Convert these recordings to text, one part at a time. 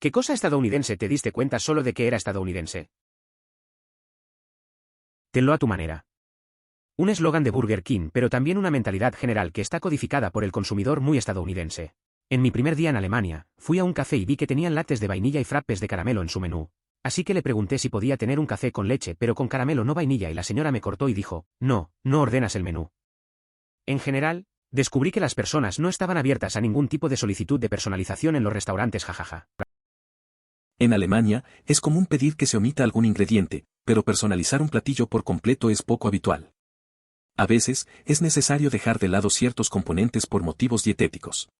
¿Qué cosa estadounidense te diste cuenta solo de que era estadounidense? Tenlo a tu manera. Un eslogan de Burger King, pero también una mentalidad general que está codificada por el consumidor muy estadounidense. En mi primer día en Alemania, fui a un café y vi que tenían lattes de vainilla y frappes de caramelo en su menú. Así que le pregunté si podía tener un café con leche pero con caramelo no vainilla y la señora me cortó y dijo, no, no ordenas el menú. En general, descubrí que las personas no estaban abiertas a ningún tipo de solicitud de personalización en los restaurantes jajaja. En Alemania, es común pedir que se omita algún ingrediente, pero personalizar un platillo por completo es poco habitual. A veces, es necesario dejar de lado ciertos componentes por motivos dietéticos.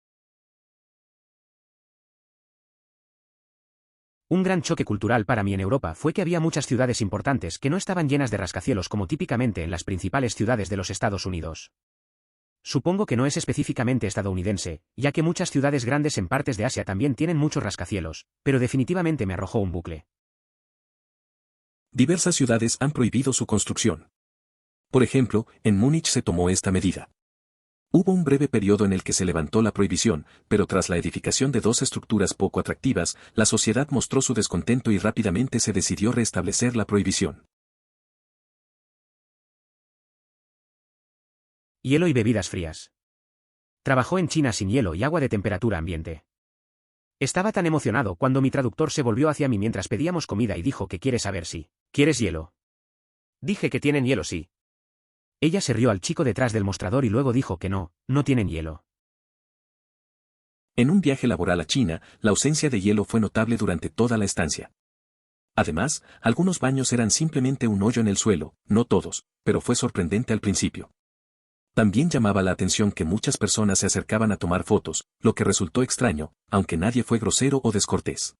Un gran choque cultural para mí en Europa fue que había muchas ciudades importantes que no estaban llenas de rascacielos como típicamente en las principales ciudades de los Estados Unidos. Supongo que no es específicamente estadounidense, ya que muchas ciudades grandes en partes de Asia también tienen muchos rascacielos, pero definitivamente me arrojó un bucle. Diversas ciudades han prohibido su construcción. Por ejemplo, en Múnich se tomó esta medida. Hubo un breve periodo en el que se levantó la prohibición, pero tras la edificación de dos estructuras poco atractivas, la sociedad mostró su descontento y rápidamente se decidió restablecer la prohibición. Hielo y bebidas frías. Trabajó en China sin hielo y agua de temperatura ambiente. Estaba tan emocionado cuando mi traductor se volvió hacia mí mientras pedíamos comida y dijo que quiere saber si ¿quieres hielo? Dije que tienen hielo sí. Ella se rió al chico detrás del mostrador y luego dijo que no, no tienen hielo. En un viaje laboral a China, la ausencia de hielo fue notable durante toda la estancia. Además, algunos baños eran simplemente un hoyo en el suelo, no todos, pero fue sorprendente al principio. También llamaba la atención que muchas personas se acercaban a tomar fotos, lo que resultó extraño, aunque nadie fue grosero o descortés.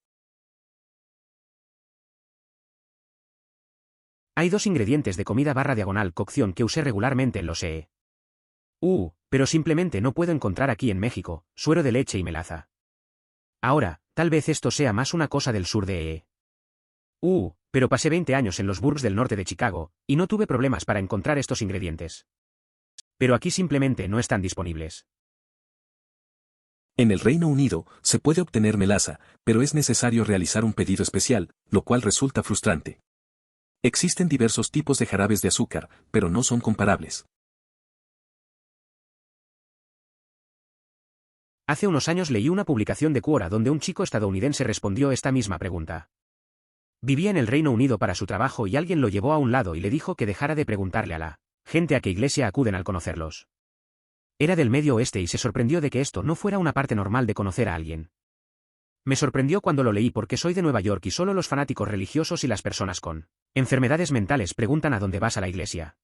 Hay dos ingredientes de comida / cocción que usé regularmente en los EE. Pero simplemente no puedo encontrar aquí en México, suero de leche y melaza. Ahora, tal vez esto sea más una cosa del sur de EE. Pero pasé 20 años en los burbs del norte de Chicago, y no tuve problemas para encontrar estos ingredientes. Pero aquí simplemente no están disponibles. En el Reino Unido, se puede obtener melaza, pero es necesario realizar un pedido especial, lo cual resulta frustrante. Existen diversos tipos de jarabes de azúcar, pero no son comparables. Hace unos años leí una publicación de Quora donde un chico estadounidense respondió esta misma pregunta. Vivía en el Reino Unido para su trabajo y alguien lo llevó a un lado y le dijo que dejara de preguntarle a la gente a qué iglesia acuden al conocerlos. Era del Medio Oeste y se sorprendió de que esto no fuera una parte normal de conocer a alguien. Me sorprendió cuando lo leí porque soy de Nueva York y solo los fanáticos religiosos y las personas con enfermedades mentales preguntan a dónde vas a la iglesia.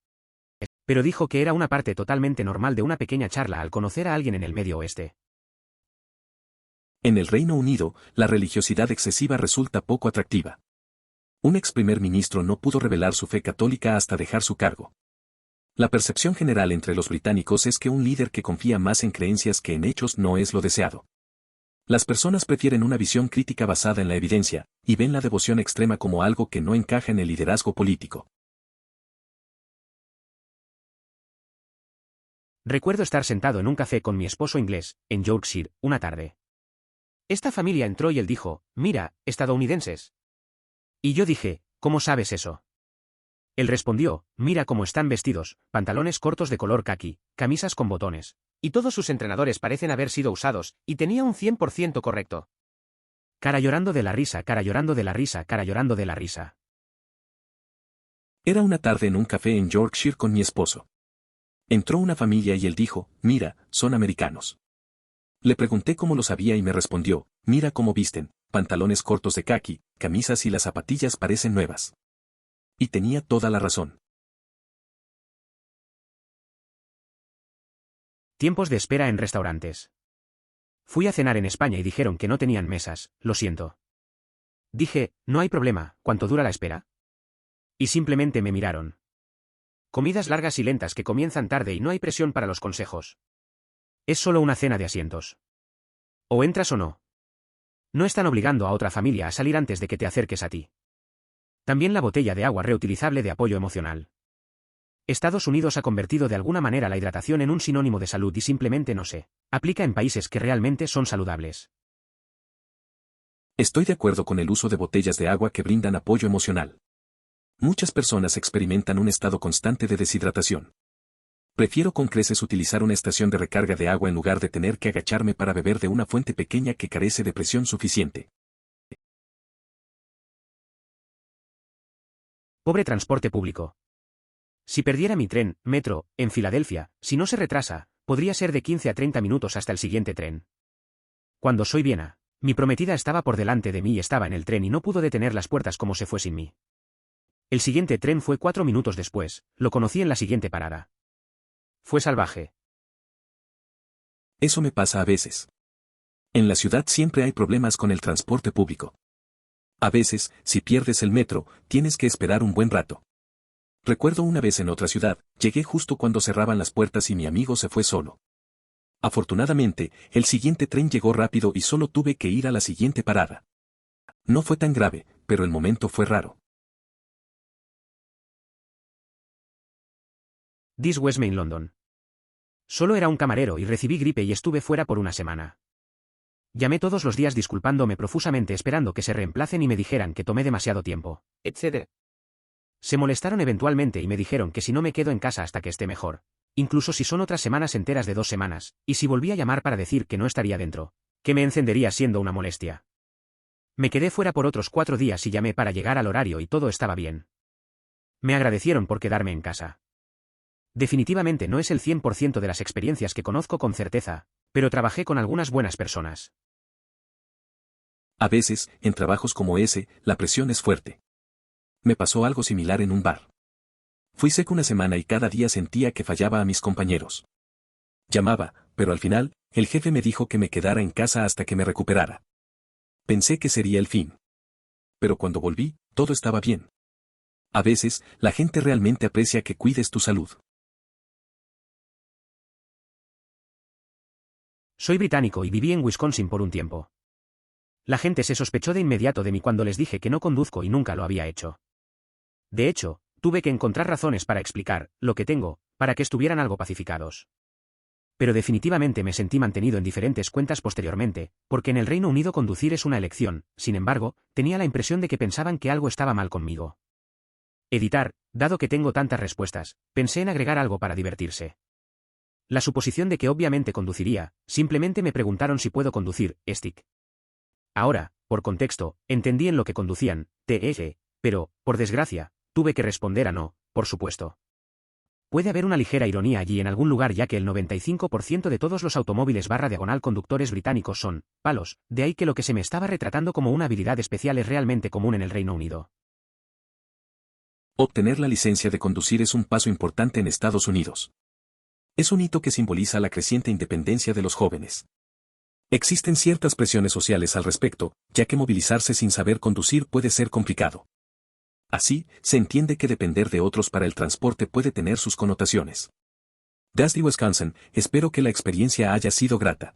Pero dijo que era una parte totalmente normal de una pequeña charla al conocer a alguien en el Medio Oeste. En el Reino Unido, la religiosidad excesiva resulta poco atractiva. Un ex primer ministro no pudo revelar su fe católica hasta dejar su cargo. La percepción general entre los británicos es que un líder que confía más en creencias que en hechos no es lo deseado. Las personas prefieren una visión crítica basada en la evidencia, y ven la devoción extrema como algo que no encaja en el liderazgo político. Recuerdo estar sentado en un café con mi esposo inglés, en Yorkshire, una tarde. Esta familia entró y él dijo, mira, estadounidenses. Y yo dije, ¿cómo sabes eso? Él respondió, mira cómo están vestidos, pantalones cortos de color caqui, camisas con botones. Y todos sus entrenadores parecen haber sido usados, y tenía un 100% correcto. Cara llorando de la risa, cara llorando de la risa, cara llorando de la risa. Era una tarde en un café en Yorkshire con mi esposo. Entró una familia y él dijo, mira, son americanos. Le pregunté cómo lo sabía y me respondió, mira cómo visten, pantalones cortos de caqui, camisas y las zapatillas parecen nuevas. Y tenía toda la razón. Tiempos de espera en restaurantes. Fui a cenar en España y dijeron que no tenían mesas, lo siento. Dije, no hay problema, ¿cuánto dura la espera? Y simplemente me miraron. Comidas largas y lentas que comienzan tarde y no hay presión para los consejos. Es solo una cena de asientos. O entras o no. No están obligando a otra familia a salir antes de que te acerques a ti. También la botella de agua reutilizable de apoyo emocional. Estados Unidos ha convertido de alguna manera la hidratación en un sinónimo de salud y simplemente no se aplica en países que realmente son saludables. Estoy de acuerdo con el uso de botellas de agua que brindan apoyo emocional. Muchas personas experimentan un estado constante de deshidratación. Prefiero con creces utilizar una estación de recarga de agua en lugar de tener que agacharme para beber de una fuente pequeña que carece de presión suficiente. Pobre transporte público. Si perdiera mi tren, metro, en Filadelfia, si no se retrasa, podría ser de 15 a 30 minutos hasta el siguiente tren. Cuando soy Viena, mi prometida estaba por delante de mí y estaba en el tren y no pudo detener las puertas como se fue sin mí. El siguiente tren fue 4 minutos después, lo conocí en la siguiente parada. Fue salvaje. Eso me pasa a veces. En la ciudad siempre hay problemas con el transporte público. A veces, si pierdes el metro, tienes que esperar un buen rato. Recuerdo una vez en otra ciudad, llegué justo cuando cerraban las puertas y mi amigo se fue solo. Afortunadamente, el siguiente tren llegó rápido y solo tuve que ir a la siguiente parada. No fue tan grave, pero el momento fue raro. This West Main London. Solo era un camarero y recibí gripe y estuve fuera por una semana. Llamé todos los días disculpándome profusamente esperando que se reemplacen y me dijeran que tomé demasiado tiempo, etc. Se molestaron eventualmente y me dijeron que si no me quedo en casa hasta que esté mejor, incluso si son otras semanas enteras de 2 semanas, y si volví a llamar para decir que no estaría dentro, que me encendería siendo una molestia. Me quedé fuera por otros 4 días y llamé para llegar al horario y todo estaba bien. Me agradecieron por quedarme en casa. Definitivamente no es el 100% de las experiencias que conozco con certeza, pero trabajé con algunas buenas personas. A veces, en trabajos como ese, la presión es fuerte. Me pasó algo similar en un bar. Fui seco una semana y cada día sentía que fallaba a mis compañeros. Llamaba, pero al final, el jefe me dijo que me quedara en casa hasta que me recuperara. Pensé que sería el fin. Pero cuando volví, todo estaba bien. A veces, la gente realmente aprecia que cuides tu salud. Soy británico y viví en Wisconsin por un tiempo. La gente se sospechó de inmediato de mí cuando les dije que no conduzco y nunca lo había hecho. De hecho, tuve que encontrar razones para explicar lo que tengo, para que estuvieran algo pacificados. Pero definitivamente me sentí mantenido en diferentes cuentas posteriormente, porque en el Reino Unido conducir es una elección, sin embargo, tenía la impresión de que pensaban que algo estaba mal conmigo. Editar, dado que tengo tantas respuestas, pensé en agregar algo para divertirse. La suposición de que obviamente conduciría, simplemente me preguntaron si puedo conducir, stick. Ahora, por contexto, entendí en lo que conducían, pero, por desgracia, tuve que responder a no, por supuesto. Puede haber una ligera ironía allí en algún lugar ya que el 95% de todos los automóviles / conductores británicos son palos, de ahí que lo que se me estaba retratando como una habilidad especial es realmente común en el Reino Unido. Obtener la licencia de conducir es un paso importante en Estados Unidos. Es un hito que simboliza la creciente independencia de los jóvenes. Existen ciertas presiones sociales al respecto, ya que movilizarse sin saber conducir puede ser complicado. Así, se entiende que depender de otros para el transporte puede tener sus connotaciones. Desde Wisconsin, espero que la experiencia haya sido grata.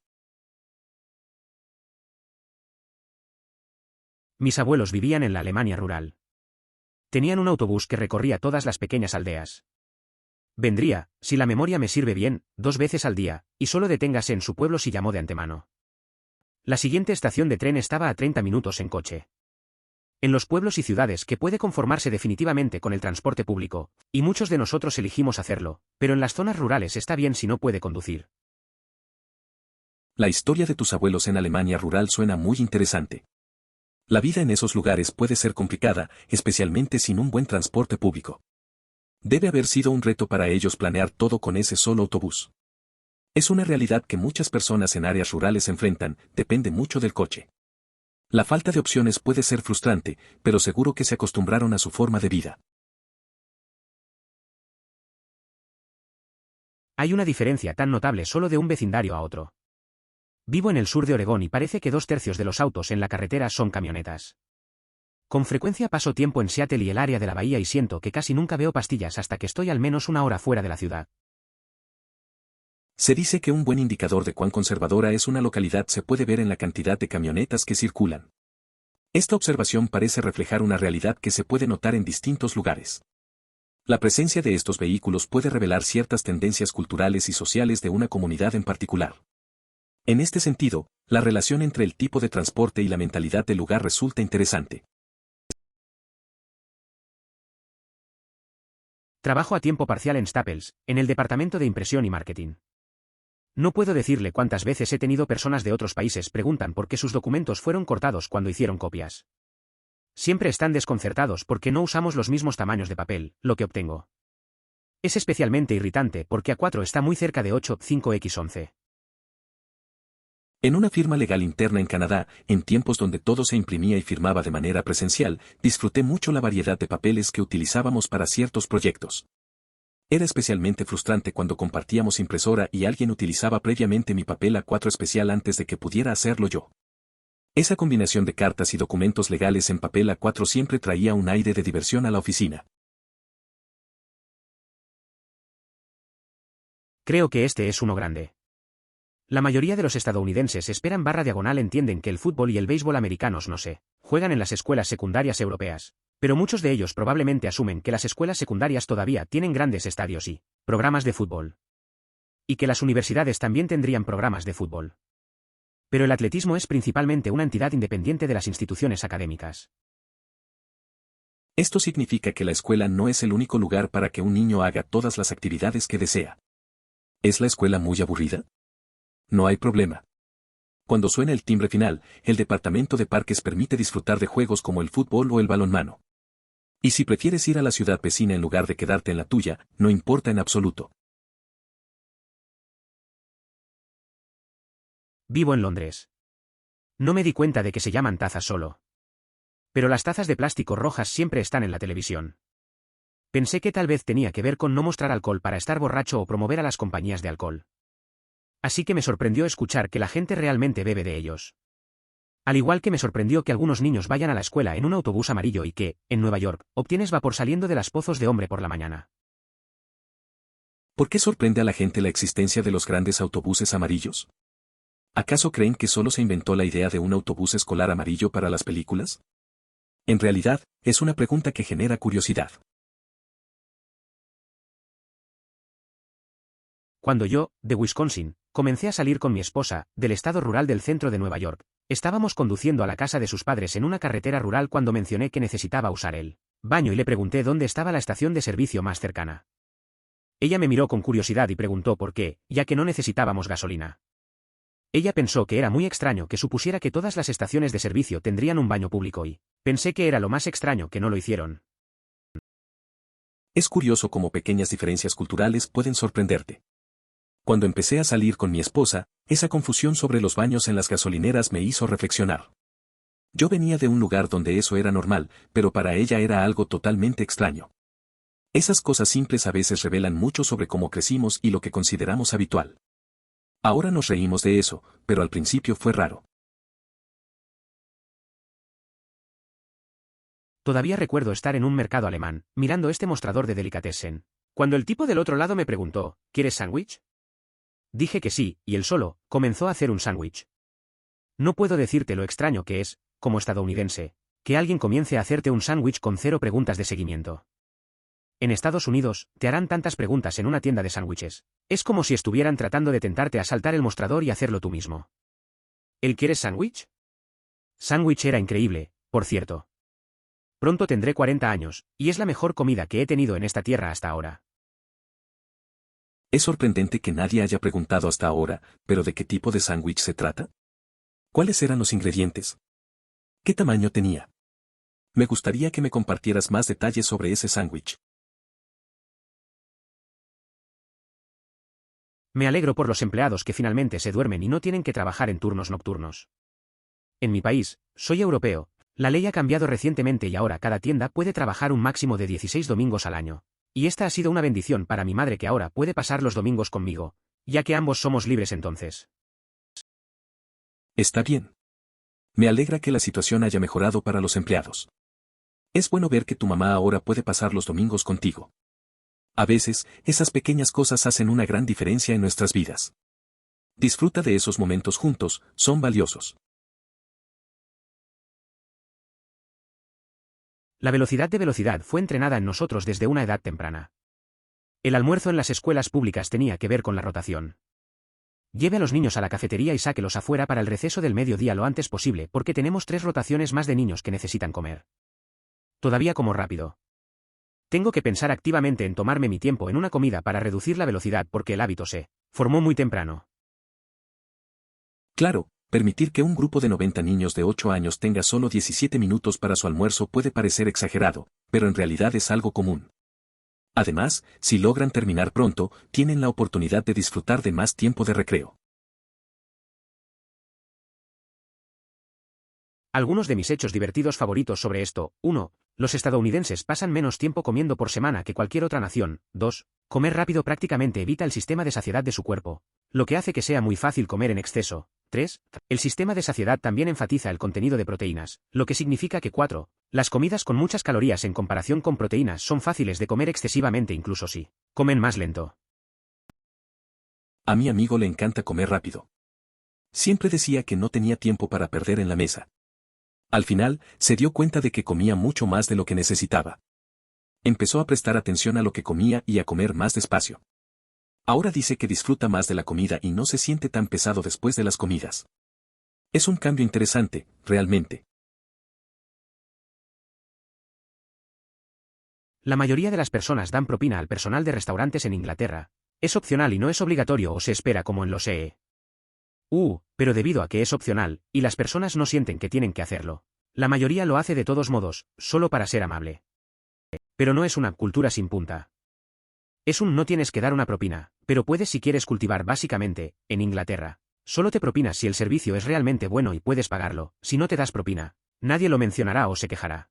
Mis abuelos vivían en la Alemania rural. Tenían un autobús que recorría todas las pequeñas aldeas. Vendría, si la memoria me sirve bien, 2 veces al día, y solo deténgase en su pueblo si llamó de antemano. La siguiente estación de tren estaba a 30 minutos en coche. En los pueblos y ciudades que puede conformarse definitivamente con el transporte público, y muchos de nosotros elegimos hacerlo, pero en las zonas rurales está bien si no puede conducir. La historia de tus abuelos en Alemania rural suena muy interesante. La vida en esos lugares puede ser complicada, especialmente sin un buen transporte público. Debe haber sido un reto para ellos planear todo con ese solo autobús. Es una realidad que muchas personas en áreas rurales enfrentan, depende mucho del coche. La falta de opciones puede ser frustrante, pero seguro que se acostumbraron a su forma de vida. Hay una diferencia tan notable solo de un vecindario a otro. Vivo en el sur de Oregón y parece que 2/3 de los autos en la carretera son camionetas. Con frecuencia paso tiempo en Seattle y el área de la bahía y siento que casi nunca veo pastillas hasta que estoy al menos 1 hora fuera de la ciudad. Se dice que un buen indicador de cuán conservadora es una localidad se puede ver en la cantidad de camionetas que circulan. Esta observación parece reflejar una realidad que se puede notar en distintos lugares. La presencia de estos vehículos puede revelar ciertas tendencias culturales y sociales de una comunidad en particular. En este sentido, La relación entre el tipo de transporte y la mentalidad del lugar resulta interesante. Trabajo a tiempo parcial en Staples, en el departamento de impresión y marketing. No puedo decirle cuántas veces he tenido personas de otros países preguntan por qué sus documentos fueron cortados cuando hicieron copias. Siempre están desconcertados porque no usamos los mismos tamaños de papel, lo que obtengo. Es especialmente irritante porque A4 está muy cerca de 8,5x11. En una firma legal interna en Canadá, en tiempos donde todo se imprimía y firmaba de manera presencial, disfruté mucho la variedad de papeles que utilizábamos para ciertos proyectos. Era especialmente frustrante cuando compartíamos impresora y alguien utilizaba previamente mi papel A4 especial antes de que pudiera hacerlo yo. Esa combinación de cartas y documentos legales en papel A4 siempre traía un aire de diversión a la oficina. Creo que este es uno grande. La mayoría de los estadounidenses esperan /diagonal entienden que el fútbol y el béisbol americanos no se juegan en las escuelas secundarias europeas, pero muchos de ellos probablemente asumen que las escuelas secundarias todavía tienen grandes estadios y programas de fútbol. Y que las universidades también tendrían programas de fútbol. Pero el atletismo es principalmente una entidad independiente de las instituciones académicas. Esto significa que la escuela no es el único lugar para que un niño haga todas las actividades que desea. ¿Es la escuela muy aburrida? No hay problema. Cuando suena el timbre final, el departamento de parques permite disfrutar de juegos como el fútbol o el balonmano. Y si prefieres ir a la ciudad vecina en lugar de quedarte en la tuya, no importa en absoluto. Vivo en Londres. No me di cuenta de que se llaman tazas solo. Pero las tazas de plástico rojas siempre están en la televisión. Pensé que tal vez tenía que ver con no mostrar alcohol para estar borracho o promover a las compañías de alcohol. Así que me sorprendió escuchar que la gente realmente bebe de ellos. Al igual que me sorprendió que algunos niños vayan a la escuela en un autobús amarillo y que, en Nueva York, obtienes vapor saliendo de las pozos de hombre por la mañana. ¿Por qué sorprende a la gente la existencia de los grandes autobuses amarillos? ¿Acaso creen que solo se inventó la idea de un autobús escolar amarillo para las películas? En realidad, es una pregunta que genera curiosidad. Cuando yo, de Wisconsin, comencé a salir con mi esposa, del estado rural del centro de Nueva York, estábamos conduciendo a la casa de sus padres en una carretera rural cuando mencioné que necesitaba usar el baño y le pregunté dónde estaba la estación de servicio más cercana. Ella me miró con curiosidad y preguntó por qué, ya que no necesitábamos gasolina. Ella pensó que era muy extraño que supusiera que todas las estaciones de servicio tendrían un baño público y pensé que era lo más extraño que no lo hicieron. Es curioso cómo pequeñas diferencias culturales pueden sorprenderte. Cuando empecé a salir con mi esposa, esa confusión sobre los baños en las gasolineras me hizo reflexionar. Yo venía de un lugar donde eso era normal, pero para ella era algo totalmente extraño. Esas cosas simples a veces revelan mucho sobre cómo crecimos y lo que consideramos habitual. Ahora nos reímos de eso, pero al principio fue raro. Todavía recuerdo estar en un mercado alemán, mirando este mostrador de delicatessen, cuando el tipo del otro lado me preguntó, ¿quieres sándwich? Dije que sí, y él solo comenzó a hacer un sándwich. No puedo decirte lo extraño que es, como estadounidense, que alguien comience a hacerte un sándwich con 0 preguntas de seguimiento. En Estados Unidos, te harán tantas preguntas en una tienda de sándwiches. Es como si estuvieran tratando de tentarte a saltar el mostrador y hacerlo tú mismo. ¿El quieres sándwich? Sándwich era increíble, por cierto. Pronto tendré 40 años, y es la mejor comida que he tenido en esta tierra hasta ahora. Es sorprendente que nadie haya preguntado hasta ahora, pero ¿de qué tipo de sándwich se trata? ¿Cuáles eran los ingredientes? ¿Qué tamaño tenía? Me gustaría que me compartieras más detalles sobre ese sándwich. Me alegro por los empleados que finalmente se duermen y no tienen que trabajar en turnos nocturnos. En mi país, soy europeo, la ley ha cambiado recientemente y ahora cada tienda puede trabajar un máximo de 16 domingos al año. Y esta ha sido una bendición para mi madre que ahora puede pasar los domingos conmigo, ya que ambos somos libres entonces. Está bien. Me alegra que la situación haya mejorado para los empleados. Es bueno ver que tu mamá ahora puede pasar los domingos contigo. A veces, esas pequeñas cosas hacen una gran diferencia en nuestras vidas. Disfruta de esos momentos juntos, son valiosos. La velocidad de velocidad fue entrenada en nosotros desde una edad temprana. El almuerzo en las escuelas públicas tenía que ver con la rotación. Lleve a los niños a la cafetería y sáquelos afuera para el receso del mediodía lo antes posible porque tenemos 3 rotaciones más de niños que necesitan comer. Todavía como rápido. Tengo que pensar activamente en tomarme mi tiempo en una comida para reducir la velocidad porque el hábito se formó muy temprano. Claro, permitir que un grupo de 90 niños de 8 años tenga solo 17 minutos para su almuerzo puede parecer exagerado, pero en realidad es algo común. Además, si logran terminar pronto, tienen la oportunidad de disfrutar de más tiempo de recreo. Algunos de mis hechos divertidos favoritos sobre esto: 1. Los estadounidenses pasan menos tiempo comiendo por semana que cualquier otra nación. 2. Comer rápido prácticamente evita el sistema de saciedad de su cuerpo, lo que hace que sea muy fácil comer en exceso. 3. El sistema de saciedad también enfatiza el contenido de proteínas, lo que significa que 4. Las comidas con muchas calorías en comparación con proteínas son fáciles de comer excesivamente incluso si comen más lento. A mi amigo le encanta comer rápido. Siempre decía que no tenía tiempo para perder en la mesa. Al final, se dio cuenta de que comía mucho más de lo que necesitaba. Empezó a prestar atención a lo que comía y a comer más despacio. Ahora dice que disfruta más de la comida y no se siente tan pesado después de las comidas. Es un cambio interesante, realmente. La mayoría de las personas dan propina al personal de restaurantes en Inglaterra. Es opcional y no es obligatorio o se espera como en los pero debido a que es opcional, y las personas no sienten que tienen que hacerlo, la mayoría lo hace de todos modos, solo para ser amable. Pero no es una cultura sin punta. Es un no tienes que dar una propina, pero puedes si quieres cultivar básicamente, en Inglaterra. Solo te propinas si el servicio es realmente bueno y puedes pagarlo, si no te das propina, nadie lo mencionará o se quejará.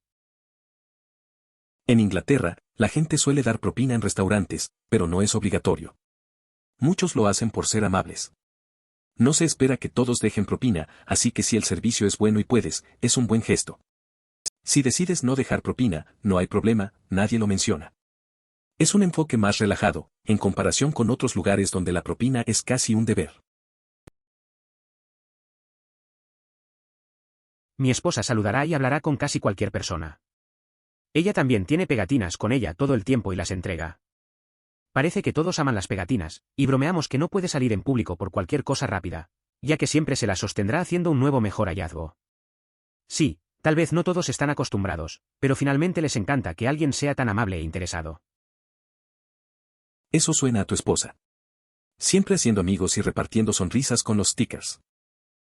En Inglaterra, la gente suele dar propina en restaurantes, pero no es obligatorio. Muchos lo hacen por ser amables. No se espera que todos dejen propina, así que si el servicio es bueno y puedes, es un buen gesto. Si decides no dejar propina, no hay problema, nadie lo menciona. Es un enfoque más relajado, en comparación con otros lugares donde la propina es casi un deber. Mi esposa saludará y hablará con casi cualquier persona. Ella también tiene pegatinas con ella todo el tiempo y las entrega. Parece que todos aman las pegatinas, y bromeamos que no puede salir en público por cualquier cosa rápida, ya que siempre se las sostendrá haciendo un nuevo mejor hallazgo. Sí, tal vez no todos están acostumbrados, pero finalmente les encanta que alguien sea tan amable e interesado. Eso suena a tu esposa. Siempre haciendo amigos y repartiendo sonrisas con los stickers.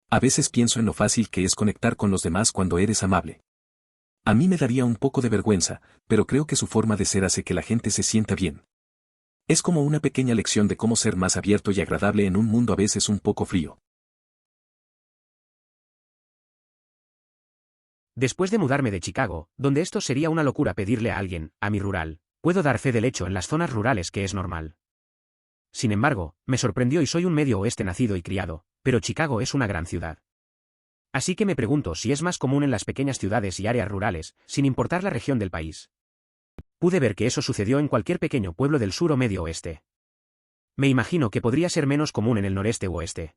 A veces pienso en lo fácil que es conectar con los demás cuando eres amable. A mí me daría un poco de vergüenza, pero creo que su forma de ser hace que la gente se sienta bien. Es como una pequeña lección de cómo ser más abierto y agradable en un mundo a veces un poco frío. Después de mudarme de Chicago, donde esto sería una locura pedirle a alguien, a mi rural, puedo dar fe del hecho en las zonas rurales que es normal. Sin embargo, me sorprendió y soy un medio oeste nacido y criado, pero Chicago es una gran ciudad. Así que me pregunto si es más común en las pequeñas ciudades y áreas rurales, sin importar la región del país. Pude ver que eso sucedió en cualquier pequeño pueblo del sur o medio oeste. Me imagino que podría ser menos común en el noreste u oeste.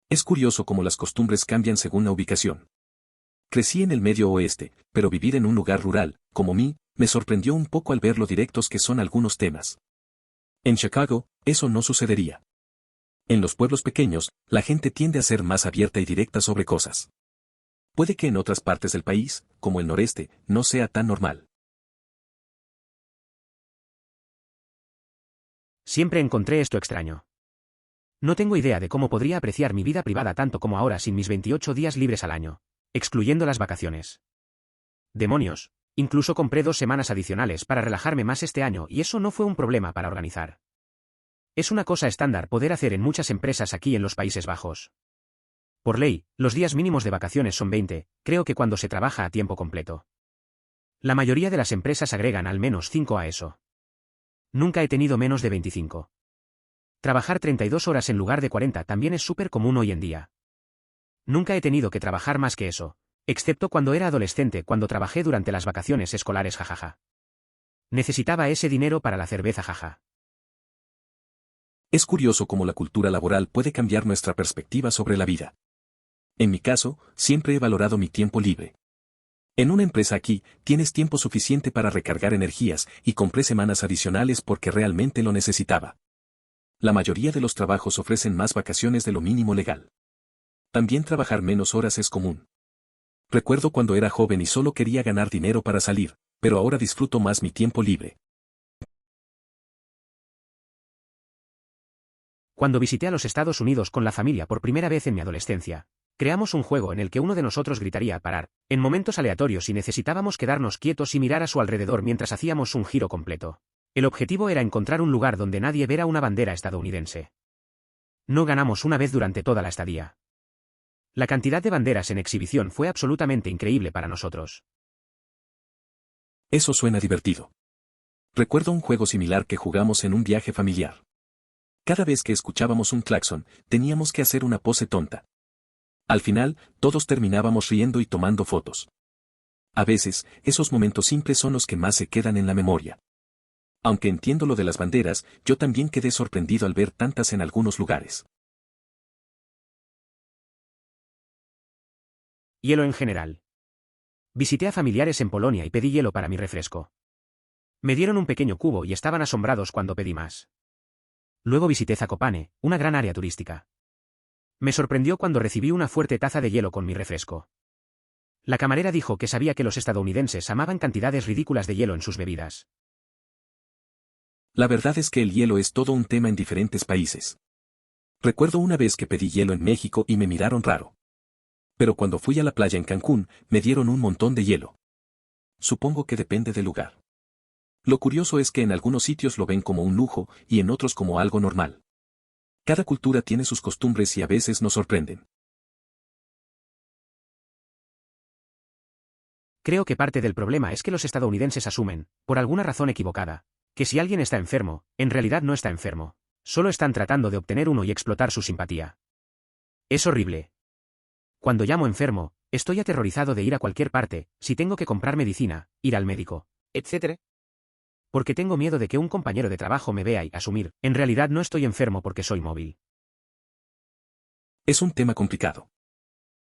Es curioso cómo las costumbres cambian según la ubicación. Crecí en el medio oeste, pero vivir en un lugar rural, como mí, me sorprendió un poco al ver lo directos que son algunos temas. En Chicago, eso no sucedería. En los pueblos pequeños, la gente tiende a ser más abierta y directa sobre cosas. Puede que en otras partes del país, como el noreste, no sea tan normal. Siempre encontré esto extraño. No tengo idea de cómo podría apreciar mi vida privada tanto como ahora sin mis 28 días libres al año, excluyendo las vacaciones. Demonios, incluso compré 2 semanas adicionales para relajarme más este año y eso no fue un problema para organizar. Es una cosa estándar poder hacer en muchas empresas aquí en los Países Bajos. Por ley, los días mínimos de vacaciones son 20, creo que cuando se trabaja a tiempo completo. La mayoría de las empresas agregan al menos 5 a eso. Nunca he tenido menos de 25. Trabajar 32 horas en lugar de 40 también es súper común hoy en día. Nunca he tenido que trabajar más que eso, excepto cuando era adolescente cuando trabajé durante las vacaciones escolares jajaja. Necesitaba ese dinero para la cerveza jaja. Es curioso cómo la cultura laboral puede cambiar nuestra perspectiva sobre la vida. En mi caso, siempre he valorado mi tiempo libre. En una empresa aquí, tienes tiempo suficiente para recargar energías y compré semanas adicionales porque realmente lo necesitaba. La mayoría de los trabajos ofrecen más vacaciones de lo mínimo legal. También trabajar menos horas es común. Recuerdo cuando era joven y solo quería ganar dinero para salir, pero ahora disfruto más mi tiempo libre. Cuando visité a los Estados Unidos con la familia por primera vez en mi adolescencia, creamos un juego en el que uno de nosotros gritaría a parar, en momentos aleatorios y necesitábamos quedarnos quietos y mirar a su alrededor mientras hacíamos un giro completo. El objetivo era encontrar un lugar donde nadie viera una bandera estadounidense. No ganamos una vez durante toda la estadía. La cantidad de banderas en exhibición fue absolutamente increíble para nosotros. Eso suena divertido. Recuerdo un juego similar que jugamos en un viaje familiar. Cada vez que escuchábamos un claxon, teníamos que hacer una pose tonta. Al final, todos terminábamos riendo y tomando fotos. A veces, esos momentos simples son los que más se quedan en la memoria. Aunque entiendo lo de las banderas, yo también quedé sorprendido al ver tantas en algunos lugares. Hielo en general. Visité a familiares en Polonia y pedí hielo para mi refresco. Me dieron un pequeño cubo y estaban asombrados cuando pedí más. Luego visité Zakopane, una gran área turística. Me sorprendió cuando recibí una fuerte taza de hielo con mi refresco. La camarera dijo que sabía que los estadounidenses amaban cantidades ridículas de hielo en sus bebidas. La verdad es que el hielo es todo un tema en diferentes países. Recuerdo una vez que pedí hielo en México y me miraron raro. Pero cuando fui a la playa en Cancún, me dieron un montón de hielo. Supongo que depende del lugar. Lo curioso es que en algunos sitios lo ven como un lujo y en otros como algo normal. Cada cultura tiene sus costumbres y a veces nos sorprenden. Creo que parte del problema es que los estadounidenses asumen, por alguna razón equivocada, que si alguien está enfermo, en realidad no está enfermo. Solo están tratando de obtener uno y explotar su simpatía. Es horrible. Cuando llamo enfermo, estoy aterrorizado de ir a cualquier parte, si tengo que comprar medicina, ir al médico, etc. Porque tengo miedo de que un compañero de trabajo me vea y asumir, en realidad no estoy enfermo porque soy móvil. Es un tema complicado.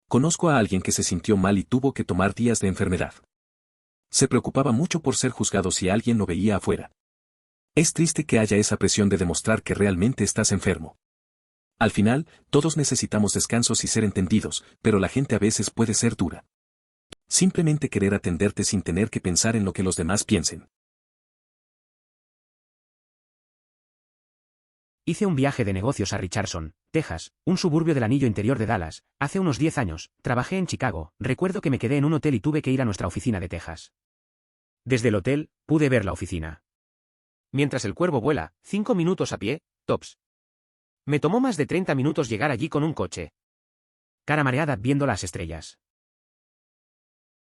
Conozco a alguien que se sintió mal y tuvo que tomar días de enfermedad. Se preocupaba mucho por ser juzgado si alguien lo veía afuera. Es triste que haya esa presión de demostrar que realmente estás enfermo. Al final, todos necesitamos descansos y ser entendidos, pero la gente a veces puede ser dura. Simplemente querer atenderte sin tener que pensar en lo que los demás piensen. Hice un viaje de negocios a Richardson, Texas, un suburbio del anillo interior de Dallas, hace unos 10 años. Trabajé en Chicago, recuerdo que me quedé en un hotel y tuve que ir a nuestra oficina de Texas. Desde el hotel, pude ver la oficina. Mientras el cuervo vuela, 5 minutos a pie, tops. Me tomó más de 30 minutos llegar allí con un coche. Cara mareada viendo las estrellas.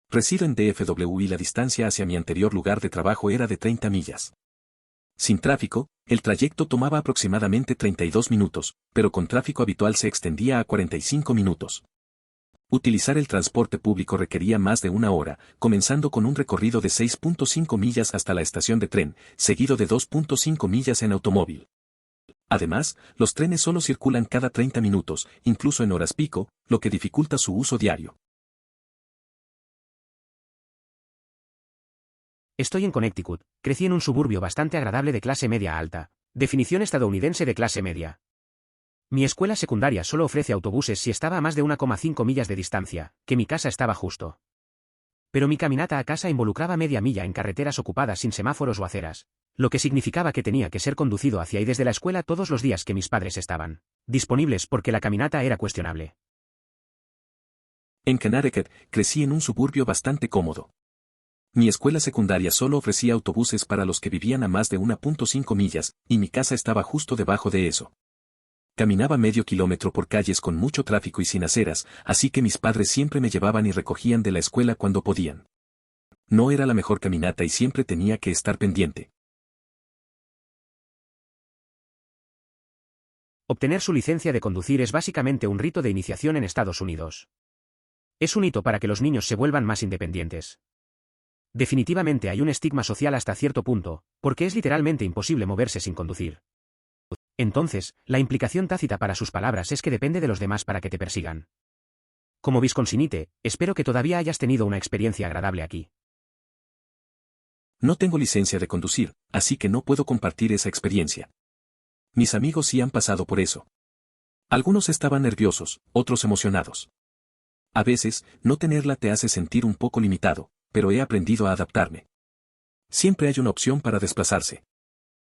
Resido en DFW y la distancia hacia mi anterior lugar de trabajo era de 30 millas. Sin tráfico, el trayecto tomaba aproximadamente 32 minutos, pero con tráfico habitual se extendía a 45 minutos. Utilizar el transporte público requería más de una hora, comenzando con un recorrido de 6.5 millas hasta la estación de tren, seguido de 2.5 millas en automóvil. Además, los trenes solo circulan cada 30 minutos, incluso en horas pico, lo que dificulta su uso diario. Estoy en Connecticut, crecí en un suburbio bastante agradable de clase media alta. Definición estadounidense de clase media. Mi escuela secundaria solo ofrece autobuses si estaba a más de 1,5 millas de distancia, que mi casa estaba justo. Pero mi caminata a casa involucraba media milla en carreteras ocupadas sin semáforos o aceras, lo que significaba que tenía que ser conducido hacia y desde la escuela todos los días que mis padres estaban disponibles porque la caminata era cuestionable. En Connecticut, crecí en un suburbio bastante cómodo. Mi escuela secundaria solo ofrecía autobuses para los que vivían a más de 1.5 millas, y mi casa estaba justo debajo de eso. Caminaba medio kilómetro por calles con mucho tráfico y sin aceras, así que mis padres siempre me llevaban y recogían de la escuela cuando podían. No era la mejor caminata y siempre tenía que estar pendiente. Obtener su licencia de conducir es básicamente un rito de iniciación en Estados Unidos. Es un hito para que los niños se vuelvan más independientes. Definitivamente hay un estigma social hasta cierto punto, porque es literalmente imposible moverse sin conducir. Entonces, la implicación tácita para sus palabras es que depende de los demás para que te persigan. Como visconsinite, espero que todavía hayas tenido una experiencia agradable aquí. No tengo licencia de conducir, así que no puedo compartir esa experiencia. Mis amigos sí han pasado por eso. Algunos estaban nerviosos, otros emocionados. A veces, no tenerla te hace sentir un poco limitado, pero he aprendido a adaptarme. Siempre hay una opción para desplazarse.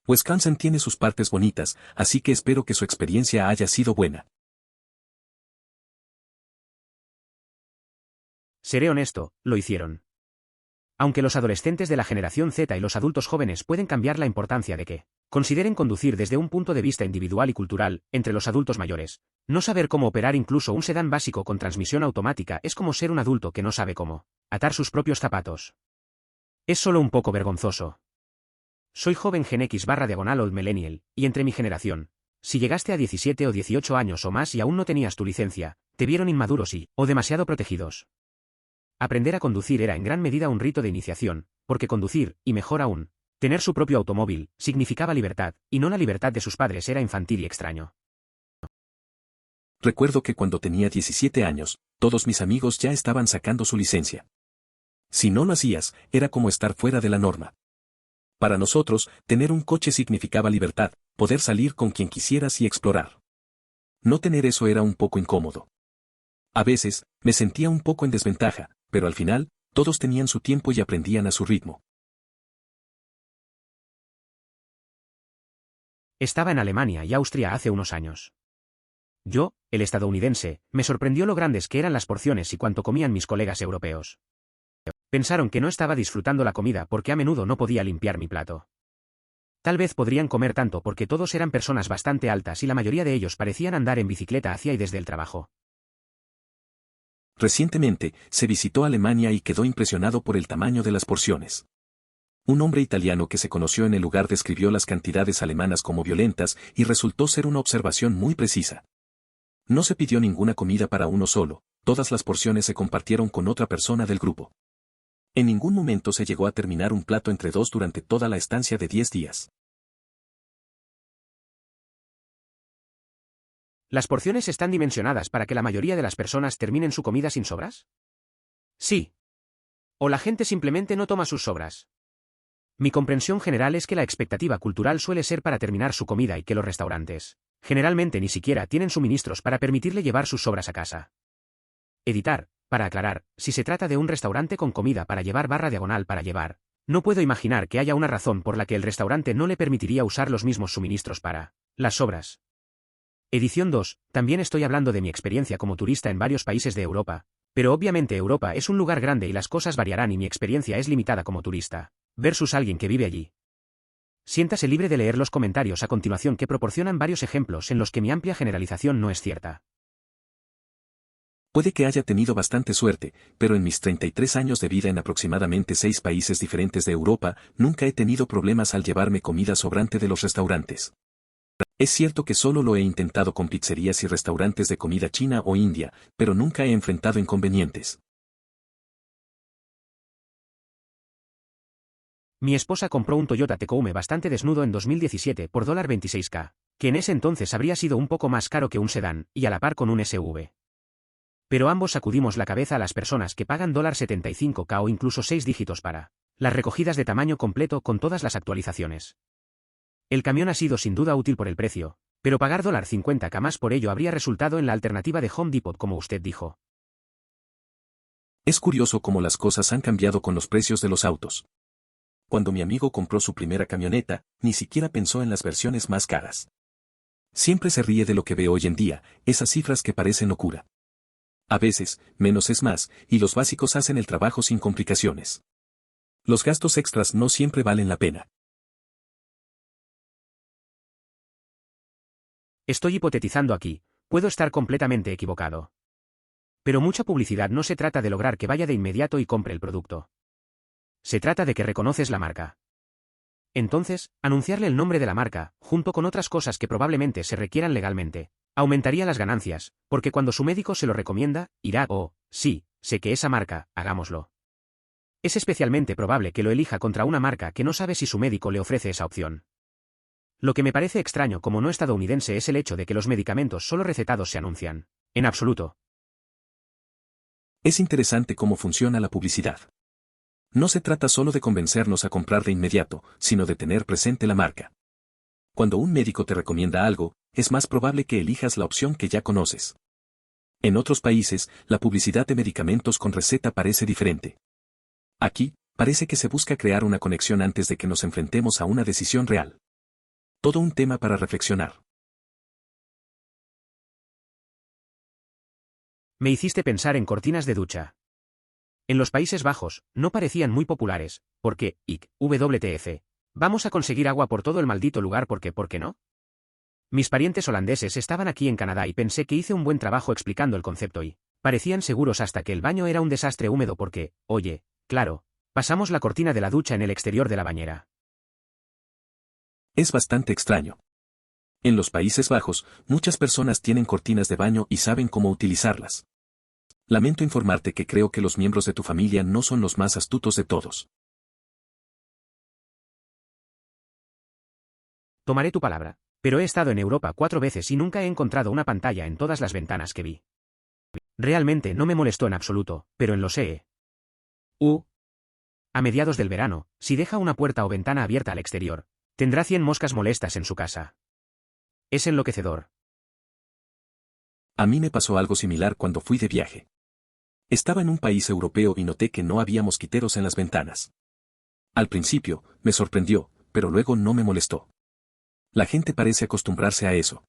Wisconsin tiene sus partes bonitas, así que espero que su experiencia haya sido buena. Seré honesto, lo hicieron. Aunque los adolescentes de la generación Z y los adultos jóvenes pueden cambiar la importancia de que consideren conducir desde un punto de vista individual y cultural, entre los adultos mayores, no saber cómo operar incluso un sedán básico con transmisión automática es como ser un adulto que no sabe cómo atar sus propios zapatos. Es solo un poco vergonzoso. Soy joven Gen X/Old Millennial, y entre mi generación, si llegaste a 17 o 18 años o más y aún no tenías tu licencia, te vieron inmaduros o demasiado protegidos. Aprender a conducir era en gran medida un rito de iniciación, porque conducir, y mejor aún, tener su propio automóvil, significaba libertad, y no la libertad de sus padres era infantil y extraño. Recuerdo que cuando tenía 17 años, todos mis amigos ya estaban sacando su licencia. Si no lo hacías, era como estar fuera de la norma. Para nosotros, tener un coche significaba libertad, poder salir con quien quisieras y explorar. No tener eso era un poco incómodo. A veces, me sentía un poco en desventaja, pero al final, todos tenían su tiempo y aprendían a su ritmo. Estaba en Alemania y Austria hace unos años. Yo, el estadounidense, me sorprendió lo grandes que eran las porciones y cuánto comían mis colegas europeos. Pensaron que no estaba disfrutando la comida porque a menudo no podía limpiar mi plato. Tal vez podrían comer tanto porque todos eran personas bastante altas y la mayoría de ellos parecían andar en bicicleta hacia y desde el trabajo. Recientemente, se visitó Alemania y quedó impresionado por el tamaño de las porciones. Un hombre italiano que se conoció en el lugar describió las cantidades alemanas como violentas y resultó ser una observación muy precisa. No se pidió ninguna comida para uno solo, todas las porciones se compartieron con otra persona del grupo. En ningún momento se llegó a terminar un plato entre dos durante toda la estancia de 10 días. ¿Las porciones están dimensionadas para que la mayoría de las personas terminen su comida sin sobras? Sí. O la gente simplemente no toma sus sobras. Mi comprensión general es que la expectativa cultural suele ser para terminar su comida y que los restaurantes, generalmente ni siquiera tienen suministros para permitirle llevar sus sobras a casa. Editar, para aclarar, si se trata de un restaurante con comida para llevar/diagonal para llevar, no puedo imaginar que haya una razón por la que el restaurante no le permitiría usar los mismos suministros para las sobras. Edición 2, también estoy hablando de mi experiencia como turista en varios países de Europa, pero obviamente Europa es un lugar grande y las cosas variarán y mi experiencia es limitada como turista, versus alguien que vive allí. Siéntase libre de leer los comentarios a continuación que proporcionan varios ejemplos en los que mi amplia generalización no es cierta. Puede que haya tenido bastante suerte, pero en mis 33 años de vida en aproximadamente 6 países diferentes de Europa, nunca he tenido problemas al llevarme comida sobrante de los restaurantes. Es cierto que solo lo he intentado con pizzerías y restaurantes de comida china o india, pero nunca he enfrentado inconvenientes. Mi esposa compró un Toyota Tacoma bastante desnudo en 2017 por $26,000, que en ese entonces habría sido un poco más caro que un sedán, y a la par con un SUV. Pero ambos sacudimos la cabeza a las personas que pagan $75,000 o incluso 6 dígitos para las recogidas de tamaño completo con todas las actualizaciones. El camión ha sido sin duda útil por el precio, pero pagar $50,000 más por ello habría resultado en la alternativa de Home Depot como usted dijo. Es curioso cómo las cosas han cambiado con los precios de los autos. Cuando mi amigo compró su primera camioneta, ni siquiera pensó en las versiones más caras. Siempre se ríe de lo que ve hoy en día, esas cifras que parecen locura. A veces, menos es más, y los básicos hacen el trabajo sin complicaciones. Los gastos extras no siempre valen la pena. Estoy hipotetizando aquí, puedo estar completamente equivocado. Pero mucha publicidad no se trata de lograr que vaya de inmediato y compre el producto. Se trata de que reconoces la marca. Entonces, anunciarle el nombre de la marca, junto con otras cosas que probablemente se requieran legalmente, aumentaría las ganancias, porque cuando su médico se lo recomienda, irá, oh, sí, sé que esa marca, hagámoslo. Es especialmente probable que lo elija contra una marca que no sabe si su médico le ofrece esa opción. Lo que me parece extraño como no estadounidense es el hecho de que los medicamentos solo recetados se anuncian. En absoluto. Es interesante cómo funciona la publicidad. No se trata solo de convencernos a comprar de inmediato, sino de tener presente la marca. Cuando un médico te recomienda algo, es más probable que elijas la opción que ya conoces. En otros países, la publicidad de medicamentos con receta parece diferente. Aquí, parece que se busca crear una conexión antes de que nos enfrentemos a una decisión real. Todo un tema para reflexionar. Me hiciste pensar en cortinas de ducha. En los Países Bajos, no parecían muy populares, porque, WTF, vamos a conseguir agua por todo el maldito lugar porque, ¿por qué no? Mis parientes holandeses estaban aquí en Canadá y pensé que hice un buen trabajo explicando el concepto y parecían seguros hasta que el baño era un desastre húmedo porque, oye, claro, pasamos la cortina de la ducha en el exterior de la bañera. Es bastante extraño. En los Países Bajos, muchas personas tienen cortinas de baño y saben cómo utilizarlas. Lamento informarte que creo que los miembros de tu familia no son los más astutos de todos. Tomaré tu palabra, pero he estado en Europa 4 veces y nunca he encontrado una pantalla en todas las ventanas que vi. Realmente no me molestó en absoluto, pero en lo sé. A mediados del verano, si deja una puerta o ventana abierta al exterior, tendrá 100 moscas molestas en su casa. Es enloquecedor. A mí me pasó algo similar cuando fui de viaje. Estaba en un país europeo y noté que no había mosquiteros en las ventanas. Al principio, me sorprendió, pero luego no me molestó. La gente parece acostumbrarse a eso.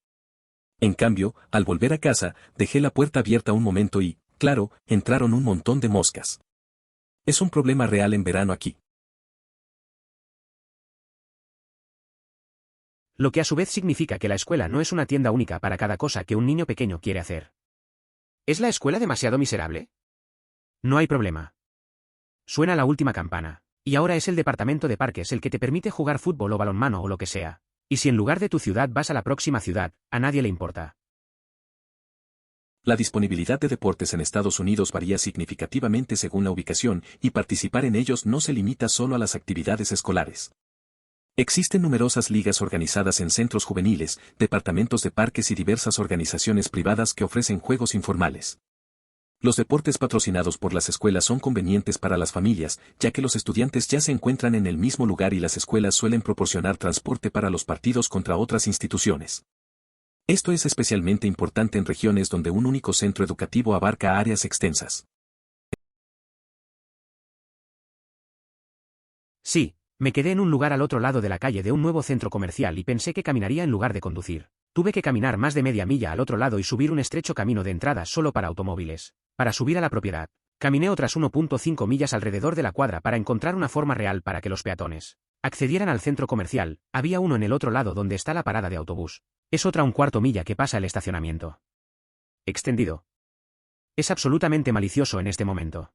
En cambio, al volver a casa, dejé la puerta abierta un momento y, claro, entraron un montón de moscas. Es un problema real en verano aquí. Lo que a su vez significa que la escuela no es una tienda única para cada cosa que un niño pequeño quiere hacer. ¿Es la escuela demasiado miserable? No hay problema. Suena la última campana, y ahora es el departamento de parques el que te permite jugar fútbol o balonmano o lo que sea. Y si en lugar de tu ciudad vas a la próxima ciudad, a nadie le importa. La disponibilidad de deportes en Estados Unidos varía significativamente según la ubicación, y participar en ellos no se limita solo a las actividades escolares. Existen numerosas ligas organizadas en centros juveniles, departamentos de parques y diversas organizaciones privadas que ofrecen juegos informales. Los deportes patrocinados por las escuelas son convenientes para las familias, ya que los estudiantes ya se encuentran en el mismo lugar y las escuelas suelen proporcionar transporte para los partidos contra otras instituciones. Esto es especialmente importante en regiones donde un único centro educativo abarca áreas extensas. Sí, me quedé en un lugar al otro lado de la calle de un nuevo centro comercial y pensé que caminaría en lugar de conducir. Tuve que caminar más de media milla al otro lado y subir un estrecho camino de entrada solo para automóviles. Para subir a la propiedad, caminé otras 1.5 millas alrededor de la cuadra para encontrar una forma real para que los peatones accedieran al centro comercial. Había uno en el otro lado donde está la parada de autobús. Es otra 1/4 milla que pasa el estacionamiento extendido. Es absolutamente malicioso en este momento.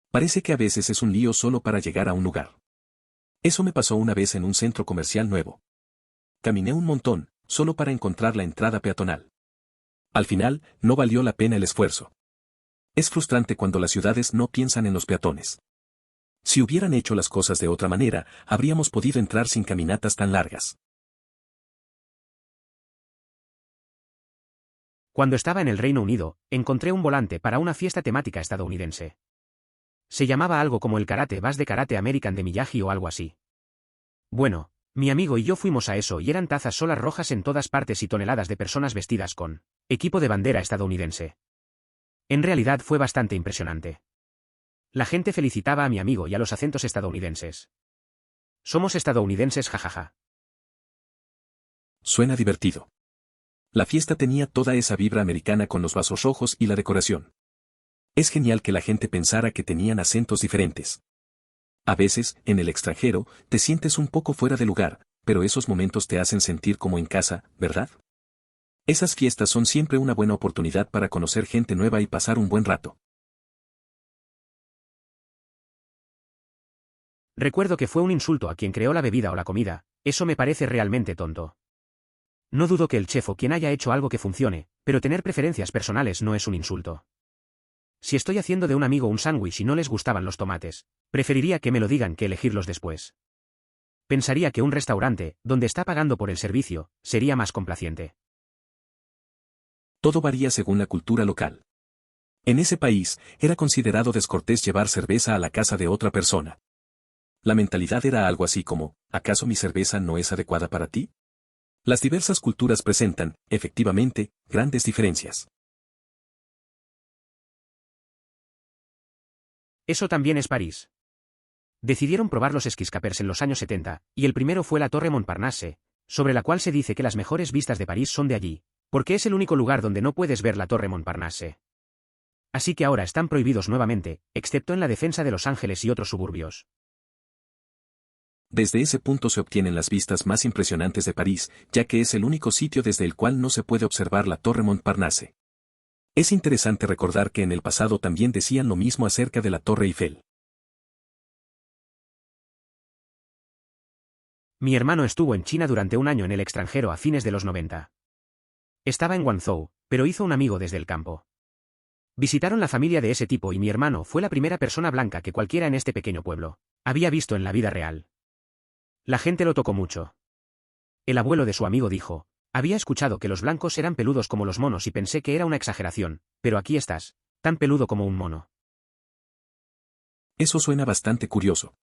Parece que a veces es un lío solo para llegar a un lugar. Eso me pasó una vez en un centro comercial nuevo. Caminé un montón, solo para encontrar la entrada peatonal. Al final, no valió la pena el esfuerzo. Es frustrante cuando las ciudades no piensan en los peatones. Si hubieran hecho las cosas de otra manera, habríamos podido entrar sin caminatas tan largas. Cuando estaba en el Reino Unido, encontré un volante para una fiesta temática estadounidense. Se llamaba algo como el Karate Bash de Karate American de Miyagi o algo así. Bueno, mi amigo y yo fuimos a eso y eran tazas solas rojas en todas partes y toneladas de personas vestidas con equipo de bandera estadounidense. En realidad fue bastante impresionante. La gente felicitaba a mi amigo y a los acentos estadounidenses. Somos estadounidenses, jajaja. Suena divertido. La fiesta tenía toda esa vibra americana con los vasos rojos y la decoración. Es genial que la gente pensara que tenían acentos diferentes. A veces, en el extranjero, te sientes un poco fuera de lugar, pero esos momentos te hacen sentir como en casa, ¿verdad? Esas fiestas son siempre una buena oportunidad para conocer gente nueva y pasar un buen rato. Recuerdo que fue un insulto a quien creó la bebida o la comida. Eso me parece realmente tonto. No dudo que el chef o quien haya hecho algo que funcione, pero tener preferencias personales no es un insulto. Si estoy haciendo de un amigo un sándwich y no les gustaban los tomates, preferiría que me lo digan que elegirlos después. Pensaría que un restaurante, donde está pagando por el servicio, sería más complaciente. Todo varía según la cultura local. En ese país, era considerado descortés llevar cerveza a la casa de otra persona. La mentalidad era algo así como, ¿acaso mi cerveza no es adecuada para ti? Las diversas culturas presentan, efectivamente, grandes diferencias. Eso también es París. Decidieron probar los esquiscapers en los años 70, y el primero fue la Torre Montparnasse, sobre la cual se dice que las mejores vistas de París son de allí, porque es el único lugar donde no puedes ver la Torre Montparnasse. Así que ahora están prohibidos nuevamente, excepto en la defensa de Los Ángeles y otros suburbios. Desde ese punto se obtienen las vistas más impresionantes de París, ya que es el único sitio desde el cual no se puede observar la Torre Montparnasse. Es interesante recordar que en el pasado también decían lo mismo acerca de la Torre Eiffel. Mi hermano estuvo en China durante un año en el extranjero a fines de los 90. Estaba en Guangzhou, pero hizo un amigo desde el campo. Visitaron la familia de ese tipo y mi hermano fue la primera persona blanca que cualquiera en este pequeño pueblo había visto en la vida real. La gente lo tocó mucho. El abuelo de su amigo dijo, había escuchado que los blancos eran peludos como los monos y pensé que era una exageración, pero aquí estás, tan peludo como un mono. Eso suena bastante curioso.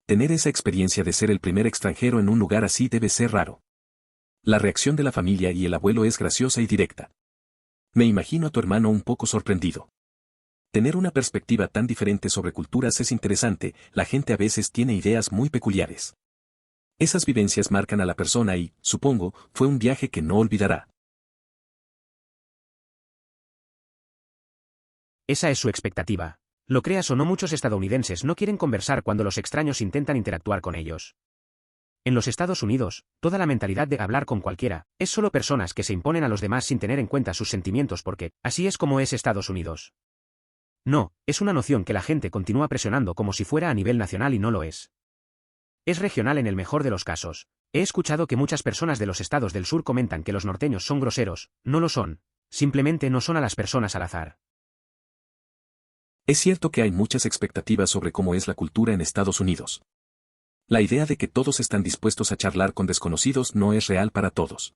Tener esa experiencia de ser el primer extranjero en un lugar así debe ser raro. La reacción de la familia y el abuelo es graciosa y directa. Me imagino a tu hermano un poco sorprendido. Tener una perspectiva tan diferente sobre culturas es interesante, la gente a veces tiene ideas muy peculiares. Esas vivencias marcan a la persona y, supongo, fue un viaje que no olvidará. Esa es su expectativa. Lo creas o no, muchos estadounidenses no quieren conversar cuando los extraños intentan interactuar con ellos. En los Estados Unidos, toda la mentalidad de hablar con cualquiera es solo personas que se imponen a los demás sin tener en cuenta sus sentimientos porque, así es como es Estados Unidos. No, es una noción que la gente continúa presionando como si fuera a nivel nacional y no lo es. Es regional en el mejor de los casos. He escuchado que muchas personas de los estados del sur comentan que los norteños son groseros, no lo son, simplemente no son a las personas al azar. Es cierto que hay muchas expectativas sobre cómo es la cultura en Estados Unidos. La idea de que todos están dispuestos a charlar con desconocidos no es real para todos.